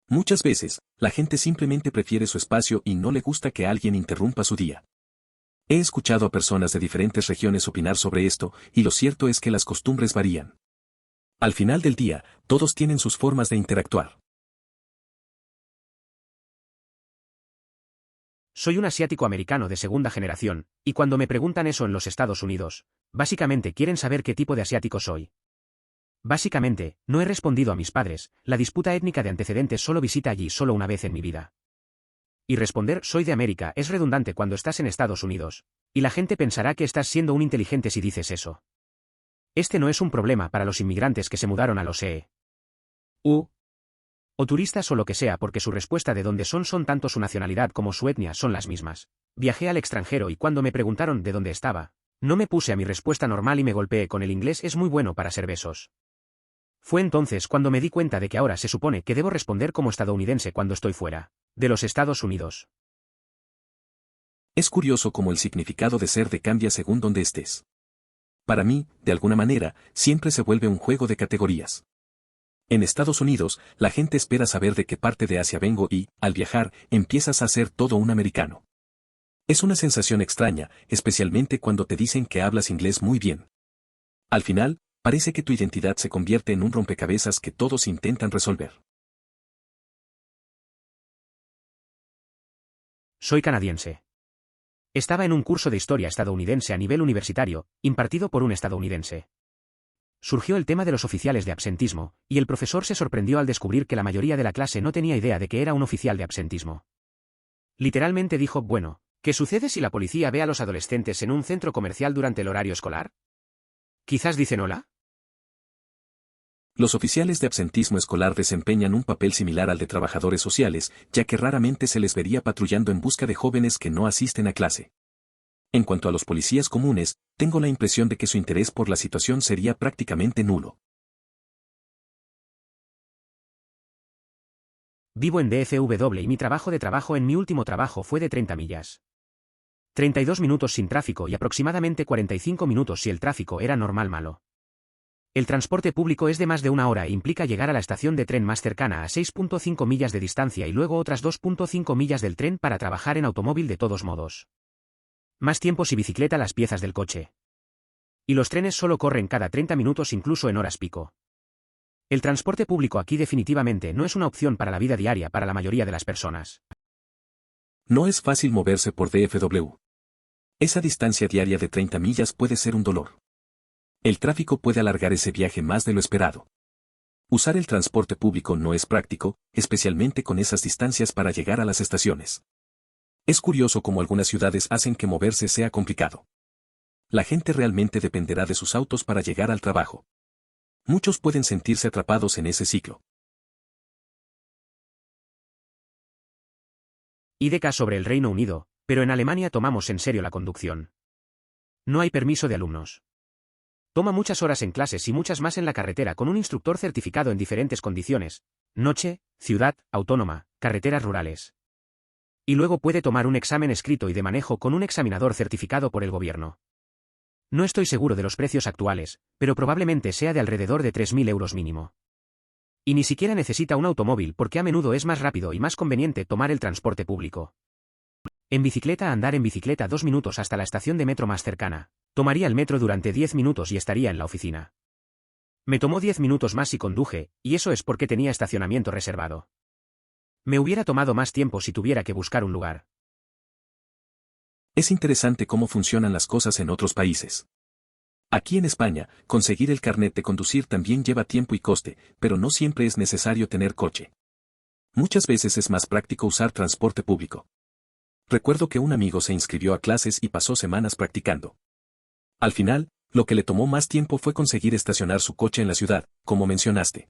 Muchas veces, la gente simplemente prefiere su espacio y no le gusta que alguien interrumpa su día. He escuchado a personas de diferentes regiones opinar sobre esto, y lo cierto es que las costumbres varían. Al final del día, todos tienen sus formas de interactuar. Soy un asiático americano de segunda generación, y cuando me preguntan eso en los Estados Unidos, básicamente quieren saber qué tipo de asiático soy. Básicamente, no he respondido a mis padres, la disputa étnica de antecedentes solo visita allí solo una vez en mi vida. Y responder soy de América es redundante cuando estás en Estados Unidos, y la gente pensará que estás siendo un inteligente si dices eso. Este no es un problema para los inmigrantes que se mudaron a los EU. O turistas o lo que sea porque su respuesta de dónde son tanto su nacionalidad como su etnia son las mismas. Viajé al extranjero y cuando me preguntaron de dónde estaba, no me puse a mi respuesta normal y me golpeé con el inglés es muy bueno para ser besos. Fue entonces cuando me di cuenta de que ahora se supone que debo responder como estadounidense cuando estoy fuera de los Estados Unidos. Es curioso cómo el significado de ser cambia según donde estés. Para mí, de alguna manera, siempre se vuelve un juego de categorías. En Estados Unidos, la gente espera saber de qué parte de Asia vengo y, al viajar, empiezas a ser todo un americano. Es una sensación extraña, especialmente cuando te dicen que hablas inglés muy bien. Al final, parece que tu identidad se convierte en un rompecabezas que todos intentan resolver. Soy canadiense. Estaba en un curso de historia estadounidense a nivel universitario, impartido por un estadounidense. Surgió el tema de los oficiales de absentismo, y el profesor se sorprendió al descubrir que la mayoría de la clase no tenía idea de que era un oficial de absentismo. Literalmente dijo, bueno, ¿qué sucede si la policía ve a los adolescentes en un centro comercial durante el horario escolar? ¿Quizás dicen hola? Los oficiales de absentismo escolar desempeñan un papel similar al de trabajadores sociales, ya que raramente se les vería patrullando en busca de jóvenes que no asisten a clase. En cuanto a los policías comunes, tengo la impresión de que su interés por la situación sería prácticamente nulo. Vivo en DFW y mi trabajo en mi último trabajo fue de 30 millas. 32 minutos sin tráfico y aproximadamente 45 minutos si el tráfico era normal malo. El transporte público es de más de una hora e implica llegar a la estación de tren más cercana a 6.5 millas de distancia y luego otras 2.5 millas del tren para trabajar en automóvil de todos modos. Más tiempo si bicicleta las piezas del coche. Y los trenes solo corren cada 30 minutos incluso en horas pico. El transporte público aquí definitivamente no es una opción para la vida diaria para la mayoría de las personas. No es fácil moverse por DFW. Esa distancia diaria de 30 millas puede ser un dolor. El tráfico puede alargar ese viaje más de lo esperado. Usar el transporte público no es práctico, especialmente con esas distancias para llegar a las estaciones. Es curioso cómo algunas ciudades hacen que moverse sea complicado. La gente realmente dependerá de sus autos para llegar al trabajo. Muchos pueden sentirse atrapados en ese ciclo. IDK sobre el Reino Unido, pero en Alemania tomamos en serio la conducción. No hay permiso de alumnos. Toma muchas horas en clases y muchas más en la carretera con un instructor certificado en diferentes condiciones: noche, ciudad, autónoma, carreteras rurales. Y luego puede tomar un examen escrito y de manejo con un examinador certificado por el gobierno. No estoy seguro de los precios actuales, pero probablemente sea de alrededor de 3.000 euros mínimo. Y ni siquiera necesita un automóvil porque a menudo es más rápido y más conveniente tomar el transporte público. En bicicleta, andar en bicicleta 2 minutos hasta la estación de metro más cercana. Tomaría el metro durante 10 minutos y estaría en la oficina. Me tomó 10 minutos más y conduje, y eso es porque tenía estacionamiento reservado. Me hubiera tomado más tiempo si tuviera que buscar un lugar. Es interesante cómo funcionan las cosas en otros países. Aquí en España, conseguir el carnet de conducir también lleva tiempo y coste, pero no siempre es necesario tener coche. Muchas veces es más práctico usar transporte público. Recuerdo que un amigo se inscribió a clases y pasó semanas practicando. Al final, lo que le tomó más tiempo fue conseguir estacionar su coche en la ciudad, como mencionaste.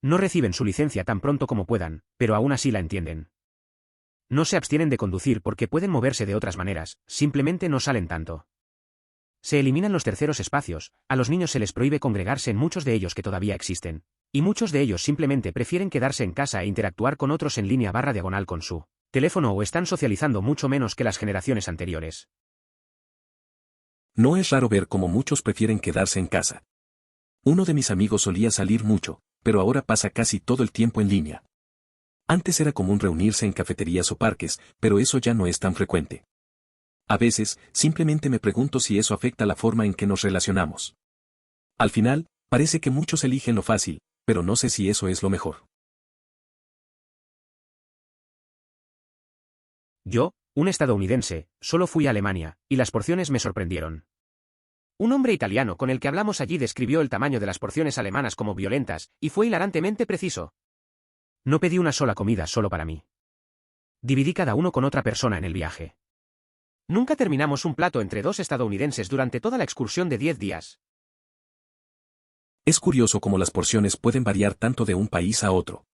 No reciben su licencia tan pronto como puedan, pero aún así la entienden. No se abstienen de conducir porque pueden moverse de otras maneras, simplemente no salen tanto. Se eliminan los terceros espacios, a los niños se les prohíbe congregarse en muchos de ellos que todavía existen, y muchos de ellos simplemente prefieren quedarse en casa e interactuar con otros en línea /diagonal con su teléfono o están socializando mucho menos que las generaciones anteriores. No es raro ver cómo muchos prefieren quedarse en casa. Uno de mis amigos solía salir mucho, pero ahora pasa casi todo el tiempo en línea. Antes era común reunirse en cafeterías o parques, pero eso ya no es tan frecuente. A veces, simplemente me pregunto si eso afecta la forma en que nos relacionamos. Al final, parece que muchos eligen lo fácil, pero no sé si eso es lo mejor. Yo, un estadounidense, solo fui a Alemania, y las porciones me sorprendieron. Un hombre italiano con el que hablamos allí describió el tamaño de las porciones alemanas como violentas, y fue hilarantemente preciso. No pedí una sola comida solo para mí. Dividí cada uno con otra persona en el viaje. Nunca terminamos un plato entre 2 estadounidenses durante toda la excursión de 10 días. Es curioso cómo las porciones pueden variar tanto de un país a otro.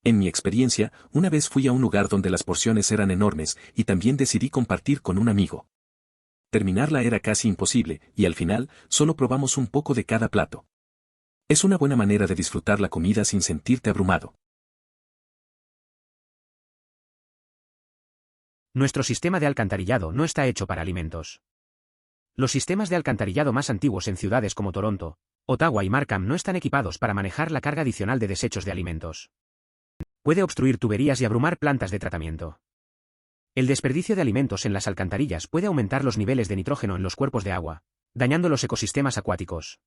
En mi experiencia, una vez fui a un lugar donde las porciones eran enormes y también decidí compartir con un amigo. Terminarla era casi imposible, y al final, solo probamos un poco de cada plato. Es una buena manera de disfrutar la comida sin sentirte abrumado. Nuestro sistema de alcantarillado no está hecho para alimentos. Los sistemas de alcantarillado más antiguos en ciudades como Toronto, Ottawa y Markham no están equipados para manejar la carga adicional de desechos de alimentos. Puede obstruir tuberías y abrumar plantas de tratamiento. El desperdicio de alimentos en las alcantarillas puede aumentar los niveles de nitrógeno en los cuerpos de agua, dañando los ecosistemas acuáticos.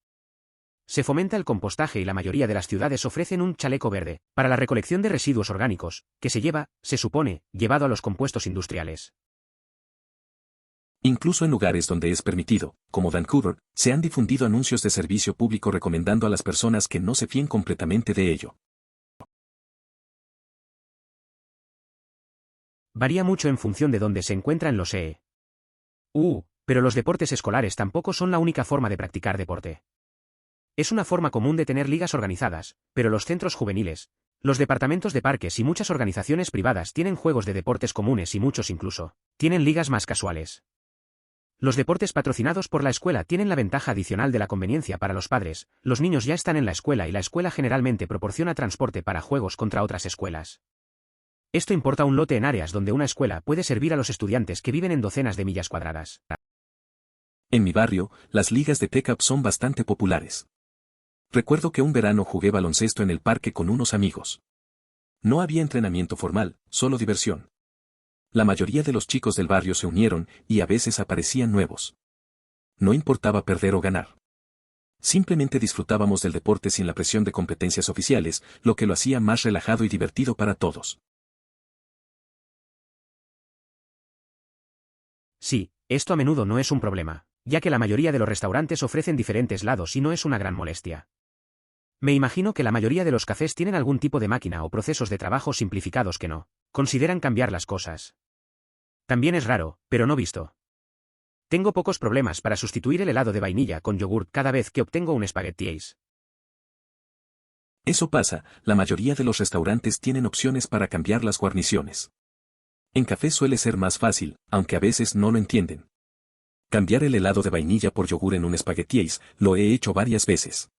Se fomenta el compostaje y la mayoría de las ciudades ofrecen un chaleco verde para la recolección de residuos orgánicos, que se supone, llevado a los compuestos industriales. Incluso en lugares donde es permitido, como Vancouver, se han difundido anuncios de servicio público recomendando a las personas que no se fíen completamente de ello. Varía mucho en función de dónde se encuentra en los pero los deportes escolares tampoco son la única forma de practicar deporte. Es una forma común de tener ligas organizadas, pero los centros juveniles, los departamentos de parques y muchas organizaciones privadas tienen juegos de deportes comunes y muchos incluso tienen ligas más casuales. Los deportes patrocinados por la escuela tienen la ventaja adicional de la conveniencia para los padres. Los niños ya están en la escuela y la escuela generalmente proporciona transporte para juegos contra otras escuelas. Esto importa un lote en áreas donde una escuela puede servir a los estudiantes que viven en docenas de millas cuadradas. En mi barrio, las ligas de pickup son bastante populares. Recuerdo que un verano jugué baloncesto en el parque con unos amigos. No había entrenamiento formal, solo diversión. La mayoría de los chicos del barrio se unieron y a veces aparecían nuevos. No importaba perder o ganar. Simplemente disfrutábamos del deporte sin la presión de competencias oficiales, lo que lo hacía más relajado y divertido para todos. Sí, esto a menudo no es un problema, ya que la mayoría de los restaurantes ofrecen diferentes lados y no es una gran molestia. Me imagino que la mayoría de los cafés tienen algún tipo de máquina o procesos de trabajo simplificados que no consideran cambiar las cosas. También es raro, pero no visto. Tengo pocos problemas para sustituir el helado de vainilla con yogurt cada vez que obtengo un spaghetti. Eso pasa, la mayoría de los restaurantes tienen opciones para cambiar las guarniciones. En café suele ser más fácil, aunque a veces no lo entienden. Cambiar el helado de vainilla por yogur en un spaghetti lo he hecho varias veces.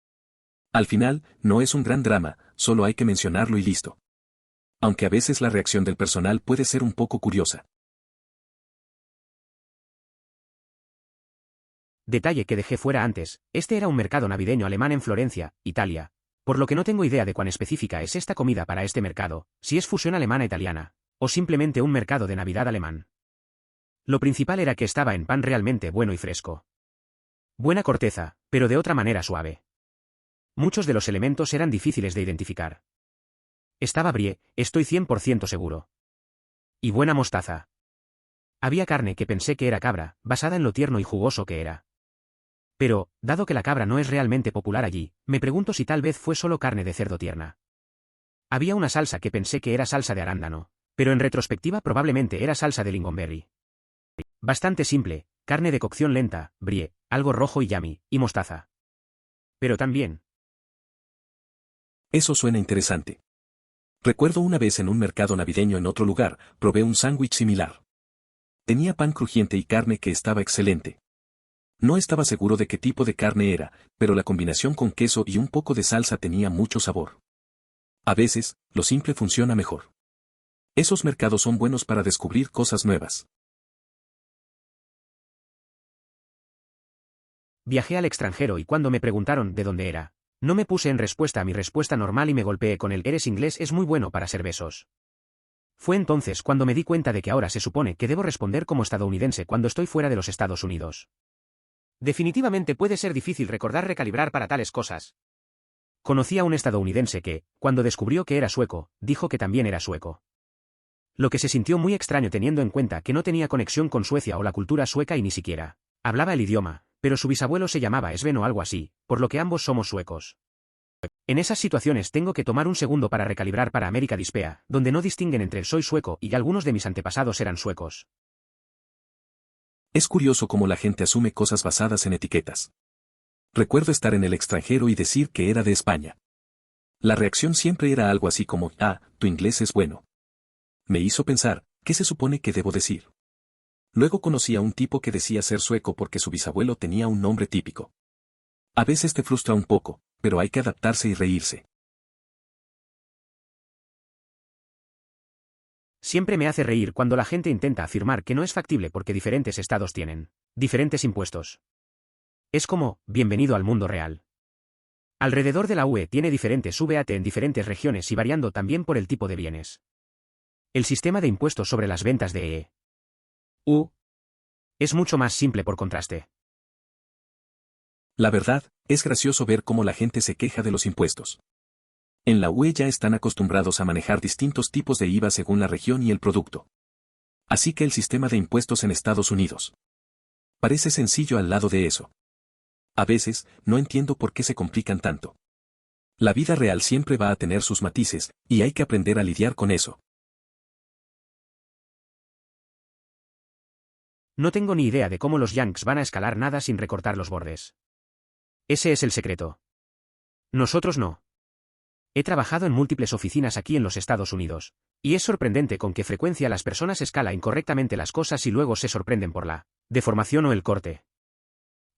Al final, no es un gran drama, solo hay que mencionarlo y listo. Aunque a veces la reacción del personal puede ser un poco curiosa. Detalle que dejé fuera antes, este era un mercado navideño alemán en Florencia, Italia, por lo que no tengo idea de cuán específica es esta comida para este mercado, si es fusión alemana-italiana, o simplemente un mercado de Navidad alemán. Lo principal era que estaba en pan realmente bueno y fresco. Buena corteza, pero de otra manera suave. Muchos de los elementos eran difíciles de identificar. Estaba brie, estoy 100% seguro. Y buena mostaza. Había carne que pensé que era cabra, basada en lo tierno y jugoso que era. Pero, dado que la cabra no es realmente popular allí, me pregunto si tal vez fue solo carne de cerdo tierna. Había una salsa que pensé que era salsa de arándano, pero en retrospectiva probablemente era salsa de lingonberry. Bastante simple, carne de cocción lenta, brie, algo rojo y yummy, y mostaza. Pero también. Eso suena interesante. Recuerdo una vez en un mercado navideño en otro lugar, probé un sándwich similar. Tenía pan crujiente y carne que estaba excelente. No estaba seguro de qué tipo de carne era, pero la combinación con queso y un poco de salsa tenía mucho sabor. A veces, lo simple funciona mejor. Esos mercados son buenos para descubrir cosas nuevas. Viajé al extranjero y cuando me preguntaron de dónde era, no me puse en respuesta a mi respuesta normal y me golpeé con el «eres inglés es muy bueno para ser besos». Fue entonces cuando me di cuenta de que ahora se supone que debo responder como estadounidense cuando estoy fuera de los Estados Unidos. Definitivamente puede ser difícil recalibrar para tales cosas. Conocí a un estadounidense que, cuando descubrió que era sueco, dijo que también era sueco. Lo que se sintió muy extraño teniendo en cuenta que no tenía conexión con Suecia o la cultura sueca y ni siquiera hablaba el idioma, pero su bisabuelo se llamaba Sven o algo así, por lo que ambos somos suecos. En esas situaciones tengo que tomar un segundo para recalibrar para América Dispea, donde no distinguen entre el soy sueco y algunos de mis antepasados eran suecos. Es curioso cómo la gente asume cosas basadas en etiquetas. Recuerdo estar en el extranjero y decir que era de España. La reacción siempre era algo así como, ah, tu inglés es bueno. Me hizo pensar, ¿qué se supone que debo decir? Luego conocí a un tipo que decía ser sueco porque su bisabuelo tenía un nombre típico. A veces te frustra un poco, pero hay que adaptarse y reírse. Siempre me hace reír cuando la gente intenta afirmar que no es factible porque diferentes estados tienen diferentes impuestos. Es como, bienvenido al mundo real. Alrededor de la UE tiene diferentes VAT en diferentes regiones y variando también por el tipo de bienes. El sistema de impuestos sobre las ventas de EU es mucho más simple por contraste. La verdad, es gracioso ver cómo la gente se queja de los impuestos. En la UE ya están acostumbrados a manejar distintos tipos de IVA según la región y el producto. Así que el sistema de impuestos en Estados Unidos parece sencillo al lado de eso. A veces, no entiendo por qué se complican tanto. La vida real siempre va a tener sus matices, y hay que aprender a lidiar con eso. No tengo ni idea de cómo los yanks van a escalar nada sin recortar los bordes. Ese es el secreto. Nosotros no. He trabajado en múltiples oficinas aquí en los Estados Unidos, y es sorprendente con qué frecuencia las personas escalan incorrectamente las cosas y luego se sorprenden por la deformación o el corte.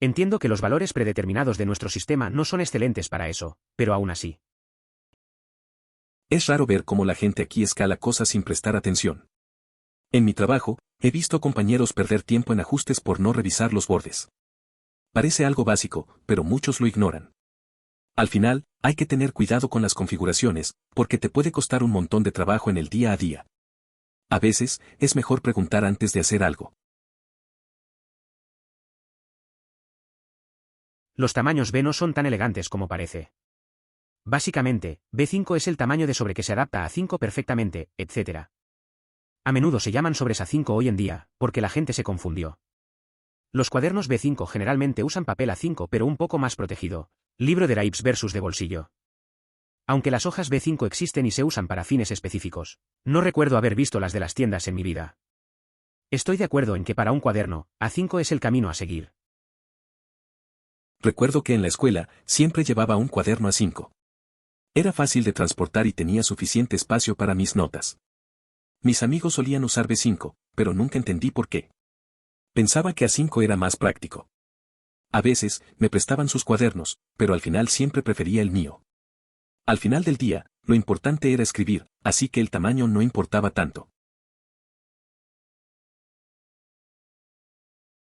Entiendo que los valores predeterminados de nuestro sistema no son excelentes para eso, pero aún así. Es raro ver cómo la gente aquí escala cosas sin prestar atención. En mi trabajo, he visto compañeros perder tiempo en ajustes por no revisar los bordes. Parece algo básico, pero muchos lo ignoran. Al final, hay que tener cuidado con las configuraciones, porque te puede costar un montón de trabajo en el día a día. A veces, es mejor preguntar antes de hacer algo. Los tamaños B no son tan elegantes como parece. Básicamente, B5 es el tamaño de sobre que se adapta a 5 perfectamente, etc. A menudo se llaman sobres A5 hoy en día, porque la gente se confundió. Los cuadernos B5 generalmente usan papel A5 pero un poco más protegido, libro de Ripes versus de bolsillo. Aunque las hojas B5 existen y se usan para fines específicos, no recuerdo haber visto las de las tiendas en mi vida. Estoy de acuerdo en que para un cuaderno, A5 es el camino a seguir. Recuerdo que en la escuela, siempre llevaba un cuaderno A5. Era fácil de transportar y tenía suficiente espacio para mis notas. Mis amigos solían usar B5, pero nunca entendí por qué. Pensaba que A5 era más práctico. A veces, me prestaban sus cuadernos, pero al final siempre prefería el mío. Al final del día, lo importante era escribir, así que el tamaño no importaba tanto.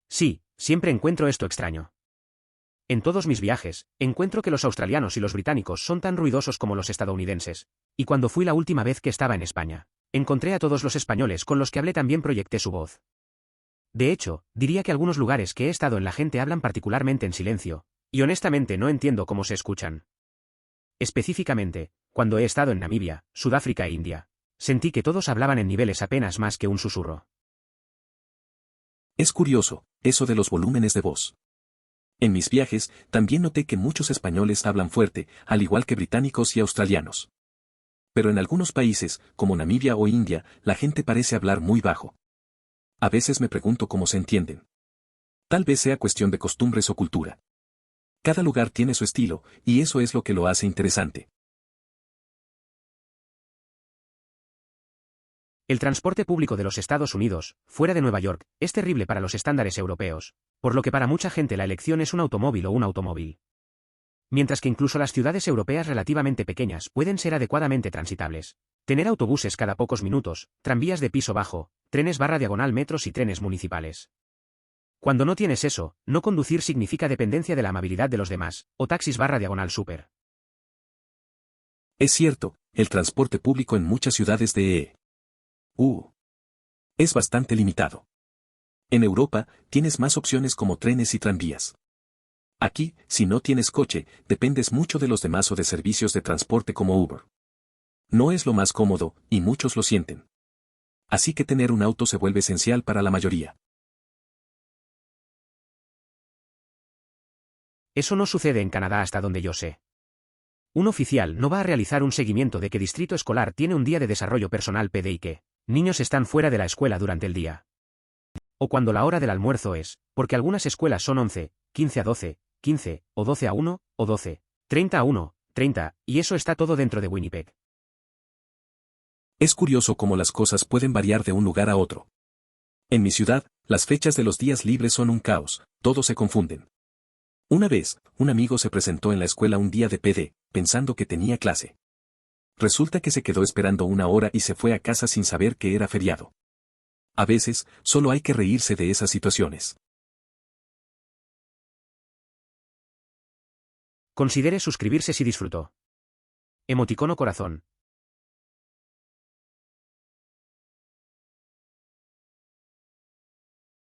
Sí, siempre encuentro esto extraño. En todos mis viajes, encuentro que los australianos y los británicos son tan ruidosos como los estadounidenses, y cuando fui la última vez que estaba en España, encontré a todos los españoles con los que hablé también proyecté su voz. De hecho, diría que algunos lugares que he estado en la gente hablan particularmente en silencio, y honestamente no entiendo cómo se escuchan. Específicamente, cuando he estado en Namibia, Sudáfrica e India, sentí que todos hablaban en niveles apenas más que un susurro. Es curioso, eso de los volúmenes de voz. En mis viajes, también noté que muchos españoles hablan fuerte, al igual que británicos y australianos. Pero en algunos países, como Namibia o India, la gente parece hablar muy bajo. A veces me pregunto cómo se entienden. Tal vez sea cuestión de costumbres o cultura. Cada lugar tiene su estilo, y eso es lo que lo hace interesante. El transporte público de los Estados Unidos, fuera de Nueva York, es terrible para los estándares europeos, por lo que para mucha gente la elección es un automóvil o un automóvil. Mientras que incluso las ciudades europeas relativamente pequeñas pueden ser adecuadamente transitables. Tener autobuses cada pocos minutos, tranvías de piso bajo, trenes barra diagonal metros y trenes municipales. Cuando no tienes eso, no conducir significa dependencia de la amabilidad de los demás, o taxis barra diagonal super. Es cierto, el transporte público en muchas ciudades de es bastante limitado. En Europa, tienes más opciones como trenes y tranvías. Aquí, si no tienes coche, dependes mucho de los demás o de servicios de transporte como Uber. No es lo más cómodo, y muchos lo sienten. Así que tener un auto se vuelve esencial para la mayoría. Eso no sucede en Canadá hasta donde yo sé. Un oficial no va a realizar un seguimiento de qué distrito escolar tiene un día de desarrollo personal PD y que niños están fuera de la escuela durante el día. O cuando la hora del almuerzo es, porque algunas escuelas son 11, 15 a 12, 15, o 12 a 1, o 12, 30 a 1, 30, y eso está todo dentro de Winnipeg. Es curioso cómo las cosas pueden variar de un lugar a otro. En mi ciudad, las fechas de los días libres son un caos, todos se confunden. Una vez, un amigo se presentó en la escuela un día de PD, pensando que tenía clase. Resulta que se quedó esperando una hora y se fue a casa sin saber que era feriado. A veces, solo hay que reírse de esas situaciones. Considere suscribirse si disfrutó. Emoticono corazón.